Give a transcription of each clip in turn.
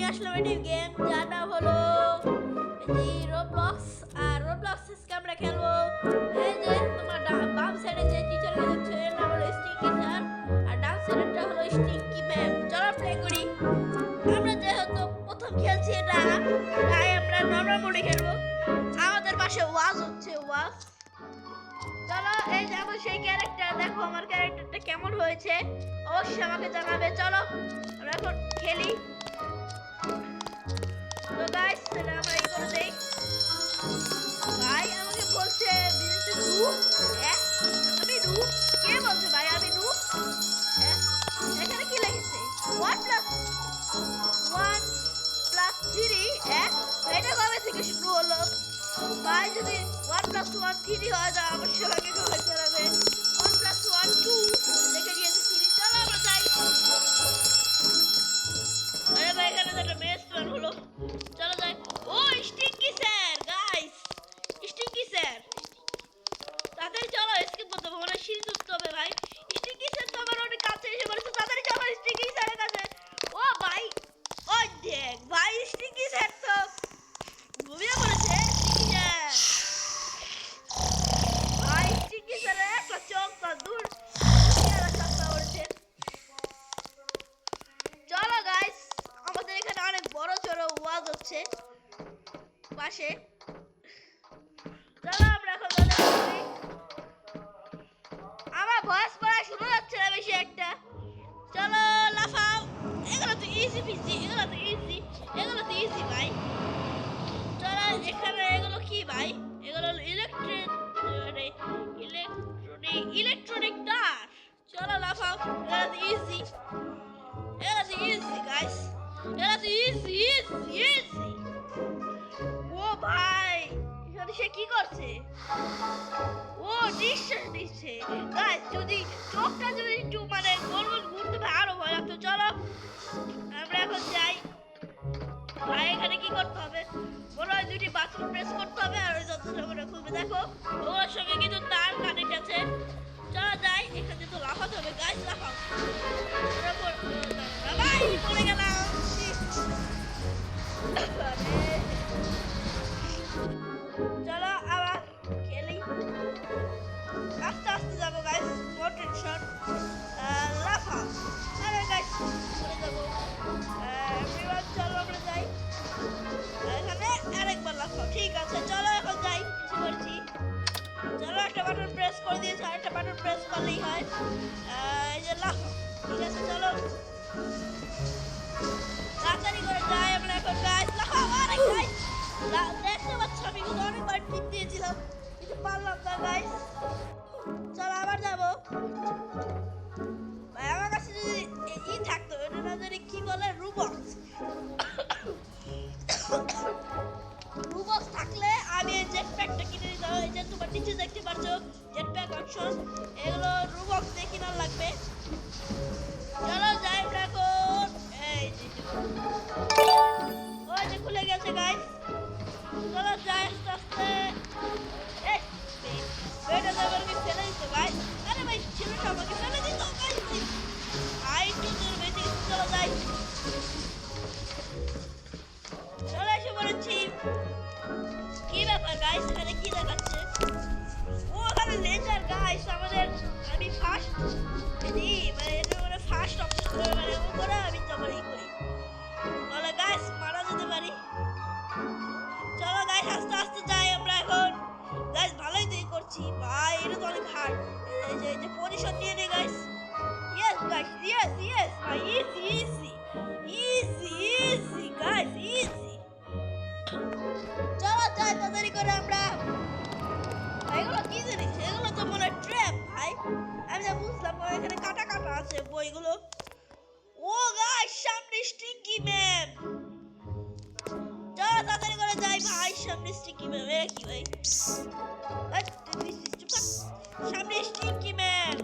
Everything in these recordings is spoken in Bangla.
আসলাম একটি গেম যার নাম হলো রোবলক্স। আর রোবলক্স আজকে আমরা খেলবো। এই যে তোমার বাম সাইডে যে টিচারকে দেখছো এর নাম হলো স্টিঙ্কি স্যার, আর ডান সাইডেরটা হলো স্টিঙ্কি ম্যাম। চলো প্লে করি। আমরা যেহেতু প্রথম খেলছি এটা, তাই আমরা নরমাল মোডে খেলবো। আমাদের পাশে ওয়াজ হচ্ছে, ওয়াজ। চলো এই যে আমার সেই ক্যারেক্টার, দেখো আমার ক্যারেক্টারটা কেমন হয়েছে অবশ্যই আমাকে জানাবে। চলো আমরা এখন খেলি। তো গাইস তাহলে আমরা এই করে দেই। ভাই আমাকে বলছে বিজনেস নূব। হ্যাঁ আমি নূব? কে বলছে ভাই আমি নূব? হ্যাঁ এখানে কি লিখেছে 1 + 1 + 3। হ্যাঁ এটা কবে থেকে শুরু হলো ভাই? যদি 1 + 1 3 হয় তা অবশ্যই আমাকে কবে জানাবে। 1 + 1 2 লিখে দিয়েছে 3। চলো আমরা যাই। আরে ভাই এখানে তো একটা মেস প্ল্যান হলো। চলো যাই। ও stinky sir, guys stinky sir তাড়াতাড়ি চলো, স্কিপ করতে হবে, মানে সিঁড়ি উঠতে হবে ভাই। স্টিঙ্কি স্যার তো আমার অনেক কাছে এসে পড়েছে, তাড়াতাড়ি চলো স্টিঙ্কি স্যারের কাছে। ও ভাই ওই দেখ ভাই স্টিঙ্কি স্যার তো ঘুমিয়ে পড়েছে। স্টিঙ্কি স্যার ভাই, স্টিঙ্কি স্যারের একটা চোখ তো দূর চশমা পড়েছে। চলো গাইস আমাদের এখানে অনেক বড় চড়ো ওয়াজ হচ্ছে পাশে। চলো আমরা এখন করি। আমার ভয়েস পড়া শোনা যাচ্ছে না বেশি একটা। চলো লাফাও। এগুলো তো ইজি পিজি, এগুলো তো ইজি, এগুলো তো ইজি ভাই। চলো এখানে এগুলো কি ভাই? এগুলো ইলেকট্রিক, ইলেকট্রনিক তার। চলো লাফাও, এগুলো তো ইজি, এগুলো তো ইজি গাইস, এগুলো তো ইজি ইজি ইজি। ও ভাই এখানে সে কি করছে? ও নিঃশ্বাস নিচ্ছে গাইস। যদি চোখটা যদি একটু মানে গোল গোল ঘুরতে পারে আরো ভয় লাগতো। চলো আমরা এখন যাই। ভাই এখানে কি করতে হবে? বলো হয় দুটি বাথরুম প্রেস করতে হবে আর ওই যন্ত্রটা মনে খুলবে। দেখো ওর সঙ্গে কিন্তু তার কানেক্ট আছে। চলো যাই, এখানে তো লাফাতে হবে গাইস, লাফাও। ভাই পড়ে গেলাম। চলো আবার খেলি। আস্তে আস্তে যাবো গাইস, নো টেনশন। লাফা। আরে গাইস পড়ে যাবো। এভরিওয়ান চলো আমরা যাই। এখানে আরেকবার লাফাও। ঠিক আছে চলো এখন যাই, এসে পড়েছি। চলো একটা বাটন প্রেস করে দিয়েছি, আরেকটা বাটন প্রেস করলেই হয়। এই যে লাফাও। ঠিক আছে চলো তাড়াতাড়ি করে যাই আমরা এখন গাইস, লাফাও। আরে গাইস দেখতে পাচ্ছ আমি কিন্তু অনেকবার টিপ দিয়েছিলাম কিন্তু পারলাম না গাইস। চলো আবার যাবো। ভাই আমার কাছে যদি ই থাকতো, এটা না জানি কি বলে, রুবক্স। রুবক্স থাকলে আমি এই জেট প্যাকটা কিনে নিতাম। এই যে তোমার নিচে দেখতে পারছো জেট প্যাক অপশন, এগুলো রুবক্স দিয়ে কিনা লাগবে। চলো যাই আমরা এখন। এই যে ওই যে খুলে গেছে গাইস। চলো যাই আস্তে আস্তে। এই বেটা আমাকে ফেলে দিত ভাই। আরে ভাই ছেলেটা আমাকে ফেলে দিত গাইস। ভাই একটু দূর বেঁচে গেছি। চলো যাই। চলে এসে পড়েছি। কি ব্যাপার গাইস এখানে কি দেখাচ্ছে? ও এখানে লেজার গাইস আমাদের। আমি ফার্স্ট এদি মানে এটা মানে ফার্স্ট অপশন মানে ও করে আমি তোমার ই করি, তাহলে গাইস মারা যেতে পারি। চলো গাইস আস্তে আস্তে যাই আমরা এখন। গাইস ভালোই তো করছি ভাই, এটা তো অনেক হার্ড। এই যে পজিশন নিয়ে নে guys. Yes guys, yes yes ভাই, easy easy easy easy guys, easy. চলো যাই তাড়াতাড়ি করে আমরা। ভাই এগুলো কি জিনিস? এগুলো তো মনে হয় ট্র্যাপ ভাই। আমি যা বুঝলাম এখানে কাটা কাটা আছে বইগুলো। ও গাইস সামনে স্টিঙ্কি ম্যাম। চলো তাড়াতাড়ি করে যাই ভাই, সামনে স্টিঙ্কি ম্যাম। এ কি ভাই সামনে স্টিঙ্কি ম্যাম।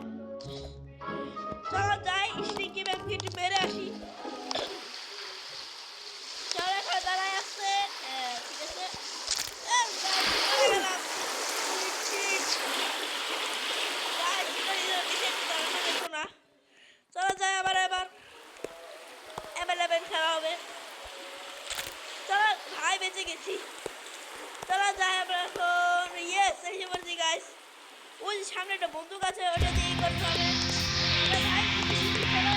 চলো যাই স্টিঙ্কি ম্যামকে একটু মেরে আসি। চলো এখানে দাঁড়ায় আসছে। ঠিক আছে চলো যাই আবার এবার অ্যাভেলেবেল খেলা হবে। ওই যে সামনে একটা বন্দুক আছে, ওটা দিয়ে করতে হবে। আরে ভাই, চলো,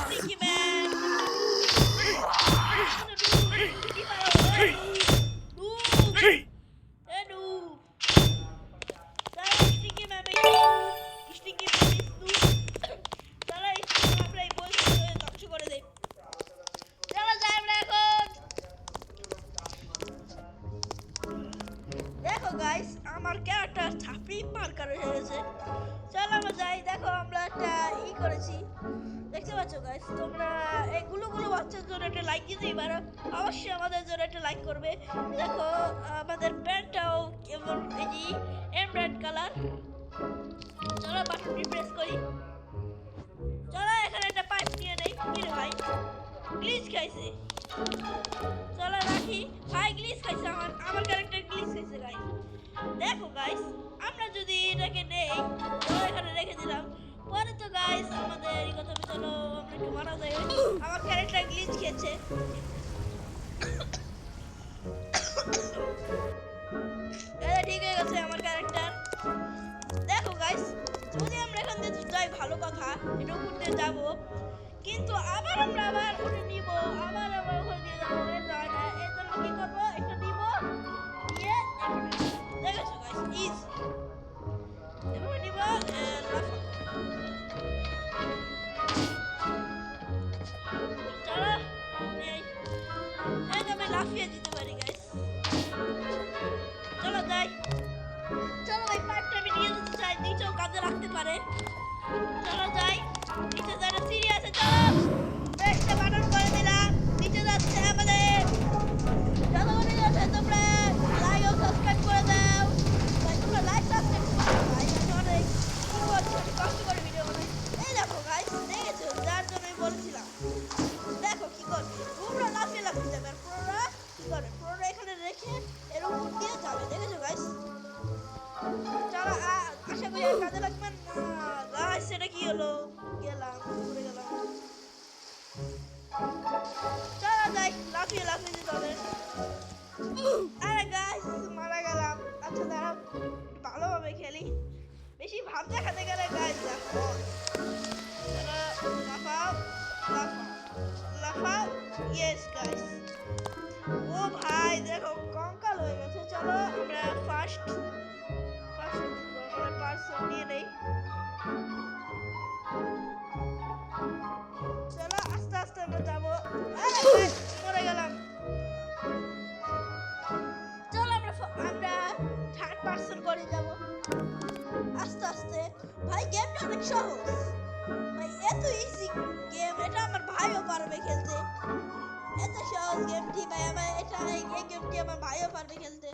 Sticky Man! আমার ক্যারেক্টার ছাপড়ি মার্কার হয়ে গেছে। চলো আমরা যাই। দেখো আমরা একটা করেছি, দেখতে পাচ্ছ গাইস তোমরা। এই গুলো বাচ্চার জন্য একটা লাইক দিতেই পারো, অবশ্যই আমাদের জন্য একটা লাইক করবে। দেখো আমাদের প্যান্টটাও কেমন, এই যে এমব্রয়েড কালার। চলো বাটনটি প্রেস করি। চলো এখানে একটা পাইপ নিয়ে নেই। কি রে ভাই, গ্লিচ খাইছে। চলো রাখি। ভাই গ্লিচ খাইছে, আমার ক্যারেক্টার গ্লিচ খাইছে গাইস। দেখো গাইস, আমরা যদি এটাকে নেই, এখানে রেখে দিলাম, পরে তো গাইস আমাদের এই কথা। চলো আমরা একটু মারা যাই। আমার ক্যারেক্টার গ্লিচ খেয়েছে। ঠিক হয়ে গেছে আমার ক্যারেক্টার। দেখো গাইস, যদি আমরা এখান থেকে যাই ভালো কথা, এটা উপর দিয়ে যাবো, কিন্তু আবার ওটা নিব, আবার ওখানে দিয়ে যাবো। যায় না, এই জন্য কি করবো, একটা নিব, নিয়ে দেখেছো গাইস, ইজি এভাবে নিব। চলো আমি লাফিয়ে দিতে পারি গাইস। চলো যাই। চলো ভাই, পাইপটা আমি নিয়ে যেতে চাই, নিচেও কাজে রাখতে পারে। চলো যাই, নিচে যারা সিঁড়ি আছে। চলো একটা বাটন করে দিলাম, নিচে যাচ্ছে আমাদের। চলো যাচ্ছে, তোমরা লাইক ও সাবস্ক্রাইব করে দাও ভাই। তোমরা লাইক সাবস্ক্রাইব করো ভাই, অনেক কষ্ট করে ভিডিও বানাই। এই দেখো গাইস, দেখেছো, যার জন্য আমি বলছিলাম। দেখো কি করে তোমরা লাফিয়ে যাবে, আর প্রোরা কি করে, প্রোরা এখানে রেখে এর উপর দিয়ে যাবে। দেখেছো গাইস। চলো আশা করি আর কাজে লাগবে না গাইস। সেটা কি হলো, গেলাম ঘুরে গেলাম। চলো যাই, লাফিয়ে দিতে হবে। আরে গাইস মারা গেলাম। আচ্ছা দাঁড়াও, ভালোভাবে খেলি, বেশি ভাব দেখাতে গেলে গাইস দেখো। চলো লাফাও, লাফাও, ইয়েস গাইস। ও ভাই দেখো কঙ্কাল হয়ে গেছে। চলো আমরা ফার্স্ট পার্সন নিয়ে নেই। চলো আস্তে আস্তে আমরা যাবো। মরে গেলাম। চলো আমরা থার্ড পার্সন করে যাবো আস্তে আস্তে। ভাই গেমটা অনেক সহজ ভাই, এত ইজি গেম, এটা আমার ভাইও পারবে খেলতে। এত সহজ গেমটি ভাই, এই গেমটি আমার ভাইও পারবে খেলতে।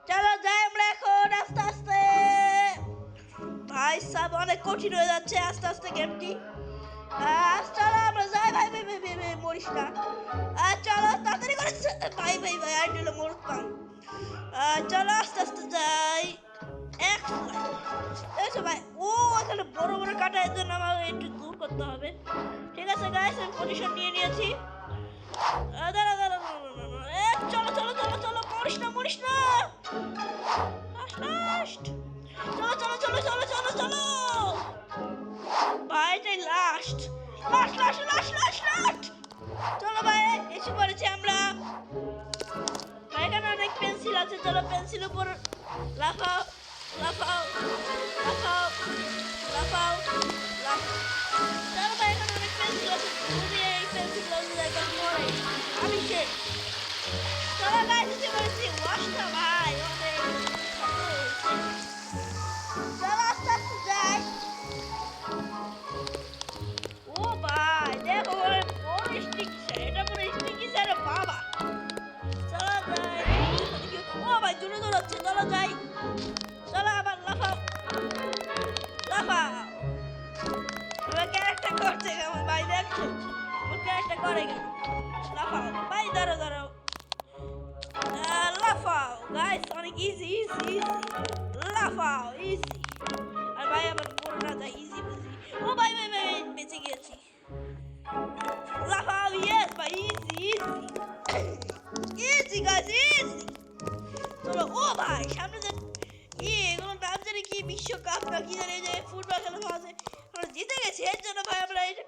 চলো যাই আমরা এখন আস্তে আস্তে। ভাই সব অনেক কঠিন হয়ে যাচ্ছে আস্তে আস্তে গেমটি। চলো আমরা যাই। ভাই মরিস না। চলো তাড়াতাড়ি করে ভাই আর নিল মরতাম। চলো আস্তে আস্তে যাই। দেখছো ভাই, ও এখানে বড় কাটা, এর জন্য আমাকে একটু দূর করতে হবে। ঠিক আছে গাইস, আমি পজিশন নিয়ে নিয়েছি। দাঁড়া চলো মরিস না। চলো ভাই, এটাই লাস্ট। চলো ভাই, এসে পড়েছি আমরা। এখানে অনেক পেন্সিল আছে, চলো পেন্সিল উপর লাফাও। চলো ভাই, এখানে অনেক পেন্সিল আছে, যদি এই পেন্সিল আমি শেষ। চলো গাইস, এসে পড়েছি। ওয়াশটা ভাই অনেক। চলো আস্তে আস্তে যাই। ও ভাই দেখো, বড় স্টিকি স্যার, এটা পুরো স্টিকি স্যার বাবা। চলো যাই। ও ভাই দূরে দৌড়াচ্ছে। চলো যাই। চলো আবার লাফাও। আমার ক্যারেক্টার করছে কেমন ভাই, দেখছো আমার ক্যারেক্টার করে কেমন। ইজি ইজি ইজি লাফাও ইজি আর ভাই আমার বড় না যায় ইজি বুঝি ও ভাই ভাই ভাই বেঁচে গেছি লাফাও ইয়েস ভাই easy easy easy guys easy চলো ও ভাই সামনে যে এগুলো নাম জানি কি বিশ্বকাপ না কি জানি যে ফুটবল খেলা আছে আমরা জিতে গেছি এর জন্য ভাই আমরা এটা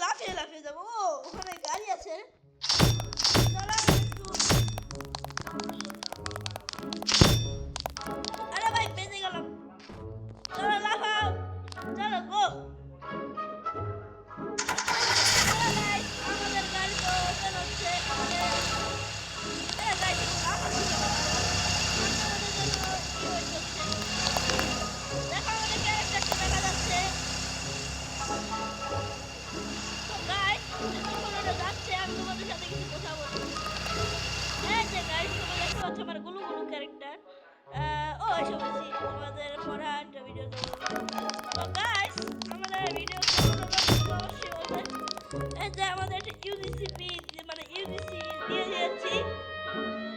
লাফিয়ে লাফিয়ে যাবো ওখানে গাড়ি আছে আরে ভাই বেঁচে গেলাম চলো লাফাও চলো গো আমাদের গাড়ি তো ওপেন হচ্ছে দেখো আমাদের ক্যারেক্টারটা দেখা যাচ্ছে যাচ্ছে আমি তোমাদের সাথে কিছু কথা বলবো এই যে গাইস তোমরা দেখতে পাচ্ছ আমার গুলু গুলু ক্যারেক্টার ও এসে বলছি তোমাদের পরে একটা ভিডিও দেবো তো গাইস আমাদের ভিডিও অবশ্যই বলবেন এই যে আমাদের একটা ইউজিসিপি মানে ইউজিসি দিয়ে দিয়েছি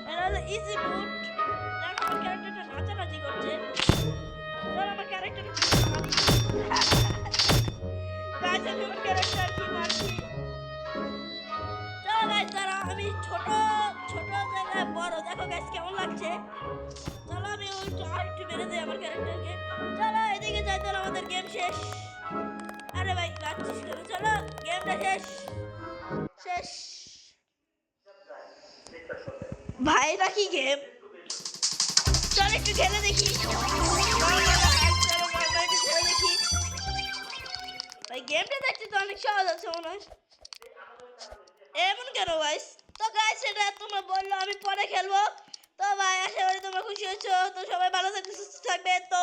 এটা হলো ইজি বুট দেখো আমার ক্যারেক্টারটা নাচানাচি করছে ধর আমার ক্যারেক্টার গাইস আমি আমার ক্যারেক্টার কি মারছি চলো গাইস দাঁড়াও আমি ছোট ছোট জায়গায় বড় দেখো গাইস কেমন লাগছে চলো আমি একটু মেরে দিই আমার ক্যারেক্টারকে চলো এদিকে যাই তাহলে আমাদের গেম শেষ আরে ভাই বাচ্চিস কেন চলো গেমটা শেষ শেষ ভাই এটা কি গেম চল একটু খেলে দেখি ভাই গেমটা দেখতে তো অনেক সহজ আছে মনে হয় এমন কেন গাইস তো গাইস এটা তোমরা বললো আমি পরে খেলবো তো ভাই আশা করি তোমরা খুশি হয়েছো তো সবাই ভালো থাকবে সুস্থ থাকবে তো